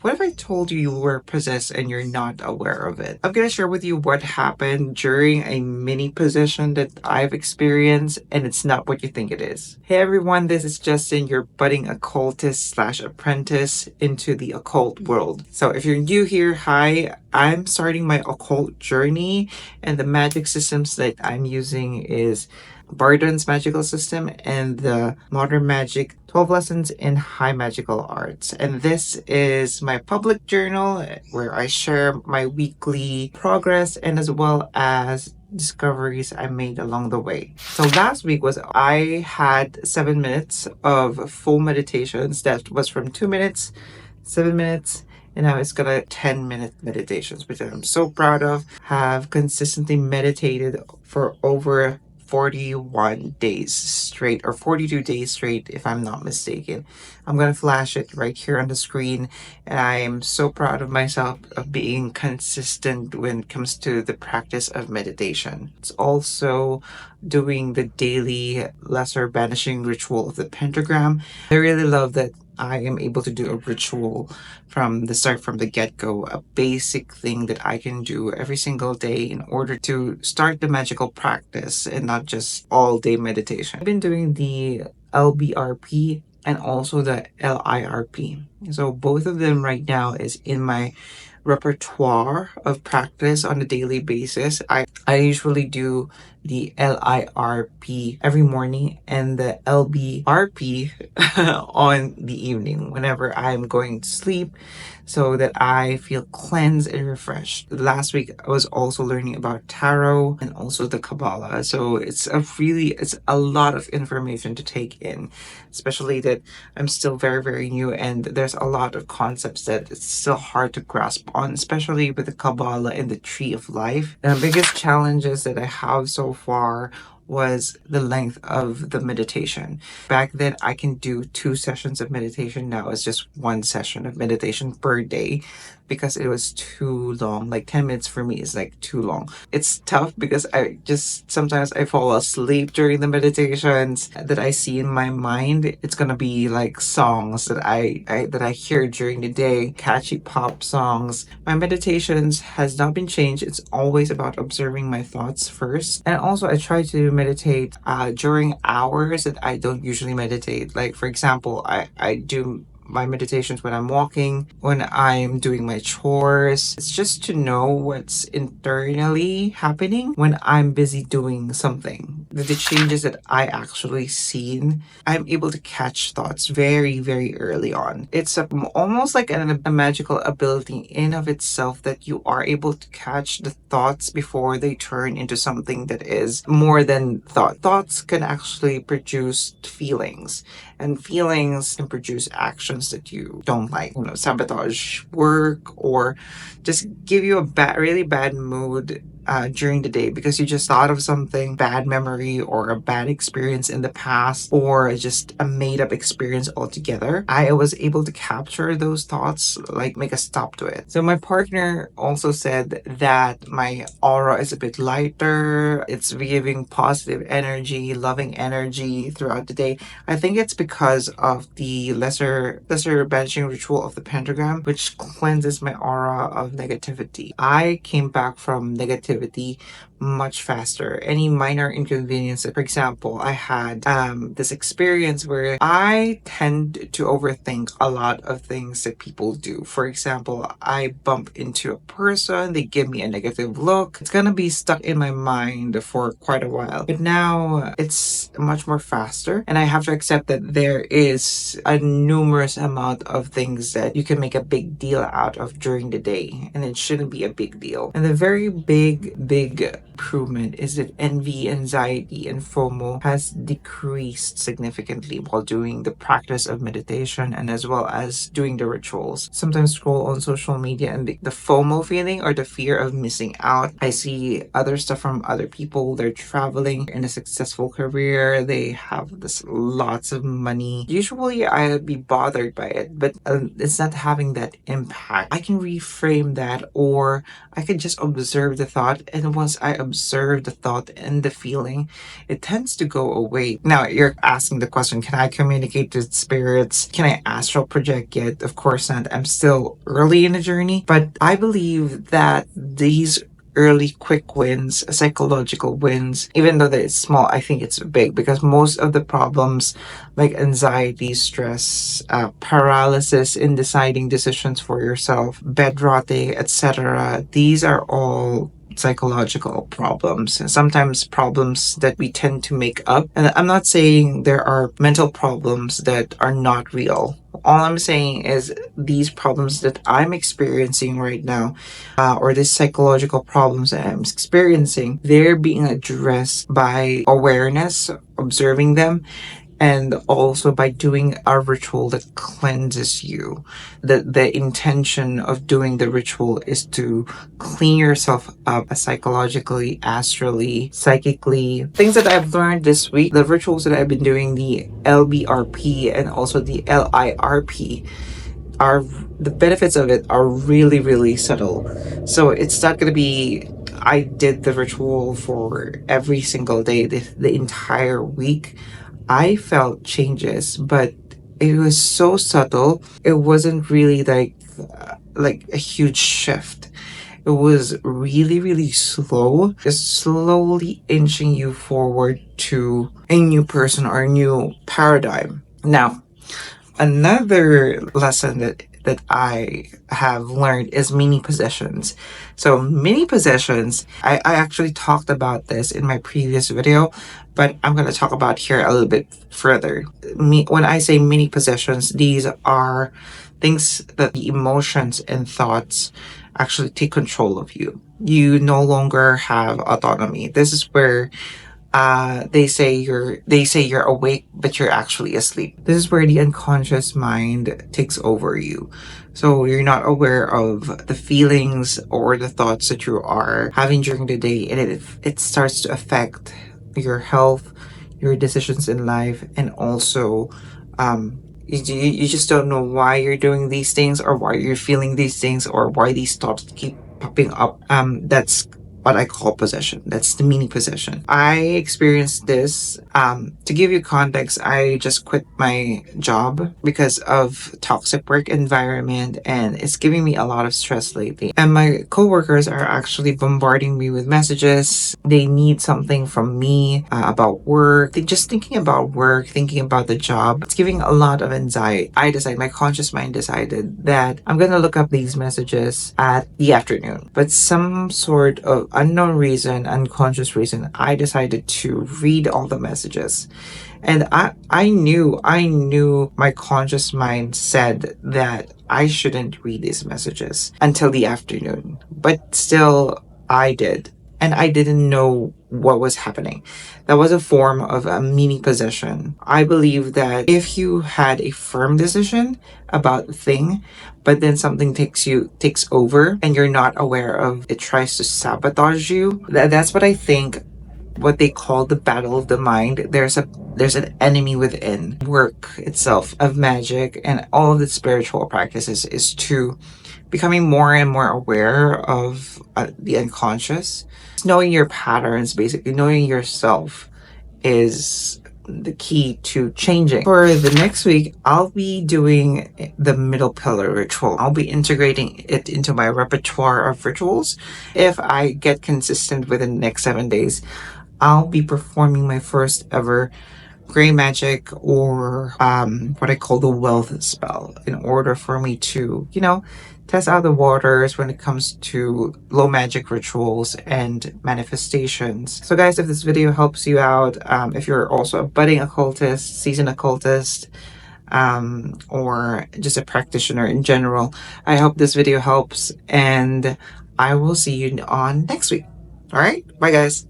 What if I told you you were possessed and you're not aware of it? I'm gonna share with you what happened during a mini possession that I've experienced, and it's not what you think it is. Hey everyone, this is Justin, your budding occultist slash apprentice into the occult world. So if you're new here, hi, I'm starting my occult journey, and the magic systems that I'm using is Bardon's magical system and the Modern Magic 12 Lessons in High Magical Arts. And this is my public journal where I share my weekly progress and as well as discoveries I made along the way. So last week was I had 7 minutes of full meditations. That was from 2 minutes, 7 minutes, and now it's gonna 10-minute meditations, which I'm so proud of. Have consistently meditated for over 41 days straight, or 42 days straight if I'm not mistaken. I'm gonna flash it right here on the screen, and I am so proud of myself of being consistent when it comes to the practice of meditation. It's also doing the daily lesser banishing ritual of the pentagram. I really love that I am able to do a ritual from the start, from the get-go, a basic thing that I can do every single day in order to start the magical practice and not just all-day meditation. I've been doing the LBRP and also the LIRP. So both of them right now is in my repertoire of practice on a daily basis. I usually do the LIRP every morning and the LBRP on the evening whenever I'm going to sleep, so that I feel cleansed and refreshed. Last week I was also learning about tarot and also the Kabbalah. So it's a lot of information to take in, especially that I'm still very, very new and there's a lot of concepts that it's still hard to grasp on, especially with the Kabbalah and the Tree of Life. And the biggest challenges that I have so far was the length of the meditation. Back then, I can do 2 sessions of meditation. Now it's just 1 session of meditation per day because it was too long. Like 10 minutes for me is like too long. It's tough because sometimes I fall asleep during the meditations that I see in my mind. It's gonna be like songs that I hear during the day, catchy pop songs. My meditations has not been changed. It's always about observing my thoughts first. And also I try to meditate during hours that I don't usually meditate. Like for example, I do my meditations when I'm walking, when I'm doing my chores. It's just to know what's internally happening when I'm busy doing something. The changes that I actually seen, I'm able to catch thoughts very, very early on. It's almost like a magical ability in of itself that you are able to catch the thoughts before they turn into something that is more than thought. Thoughts can actually produce feelings, and feelings can produce actions that you don't like. Sabotage work or just give you a really bad mood during the day because you just thought of something, bad memory or a bad experience in the past, or just a made-up experience altogether. I was able to capture those thoughts, like make a stop to it. So my partner also said that my aura is a bit lighter. It's giving positive energy, loving energy throughout the day. I think it's because of the lesser banishing ritual of the pentagram, which cleanses my aura of negativity. I came back from negativity much faster. Any minor inconvenience, for example, I had this experience where I tend to overthink a lot of things that people do. For example, I bump into a person, they give me a negative look. It's gonna be stuck in my mind for quite a while. But now it's much more faster, and I have to accept that there is a numerous amount of things that you can make a big deal out of during the day, and it shouldn't be a big deal. And the very big improvement is that envy, anxiety, and FOMO has decreased significantly while doing the practice of meditation and as well as doing the rituals. Sometimes scroll on social media and the FOMO feeling, or the fear of missing out. I see other stuff from other people. They're traveling in a successful career. They have this lots of money. Usually I'd be bothered by it, but it's not having that impact. I can reframe that, or I could just observe the thought thought, and once I observe the thought and the feeling, it tends to go away. Now, you're asking the question, can I communicate with spirits? Can I astral project yet? Of course not. I'm still early in the journey, but I believe that these early quick wins, psychological wins, even though that it's small, I think it's big because most of the problems like anxiety, stress, paralysis in deciding decisions for yourself, bed rotting, etc., these are all psychological problems and sometimes problems that we tend to make up. And I'm not saying there are mental problems that are not real. All I'm saying is these problems that I'm experiencing right now, or these psychological problems that I'm experiencing, they're being addressed by awareness, observing them, and also by doing a ritual that cleanses you. The intention of doing the ritual is to clean yourself up psychologically, astrally, psychically. Things that I've learned this week, the rituals that I've been doing, the LBRP and also the LIRP, are the benefits of it are really, really subtle. So it's not going to be I did the ritual for every single day, the entire week. I felt changes, but it was so subtle. It wasn't really like a huge shift. It was really, really slow, just slowly inching you forward to a new person or a new paradigm. Now, another lesson that I have learned is mini possessions. So mini possessions, I actually talked about this in my previous video, but I'm going to talk about here a little bit further. When I say mini possessions, these are things that the emotions and thoughts actually take control of you. You no longer have autonomy. This is where they say you're awake, but you're actually asleep. This is where the unconscious mind takes over you. So you're not aware of the feelings or the thoughts that you are having during the day, and it starts to affect your health, your decisions in life, and also you just don't know why you're doing these things or why you're feeling these things or why these thoughts keep popping up. That's what I call possession. That's the mini possession. I experienced this. To give you context, I just quit my job because of toxic work environment, and it's giving me a lot of stress lately. And my coworkers are actually bombarding me with messages. They need something from me about work. They just thinking about work, thinking about the job. It's giving a lot of anxiety. My conscious mind decided that I'm gonna look up these messages at the afternoon. But some sort of unknown reason, unconscious reason, I decided to read all the messages. And I knew my conscious mind said that I shouldn't read these messages until the afternoon. But still, I did. And I didn't know what was happening. That was a form of a mini possession. I believe that if you had a firm decision about the thing, but then something takes over and you're not aware of it, tries to sabotage you. That's what I think, what they call the battle of the mind. There's an enemy within. Work itself of magic and all of the spiritual practices is to becoming more and more aware of the unconscious. Knowing your patterns, basically knowing yourself, is the key to changing. For the next week, I'll be doing the middle pillar ritual. I'll be integrating it into my repertoire of rituals. If I get consistent within the next 7 days, I'll be performing my first ever gray magic, or what I call the wealth spell, in order for me to, test out the waters when it comes to low magic rituals and manifestations. So guys, if this video helps you out, if you're also a budding occultist, seasoned occultist, or just a practitioner in general, I hope this video helps, and I will see you on next week. All right, bye guys.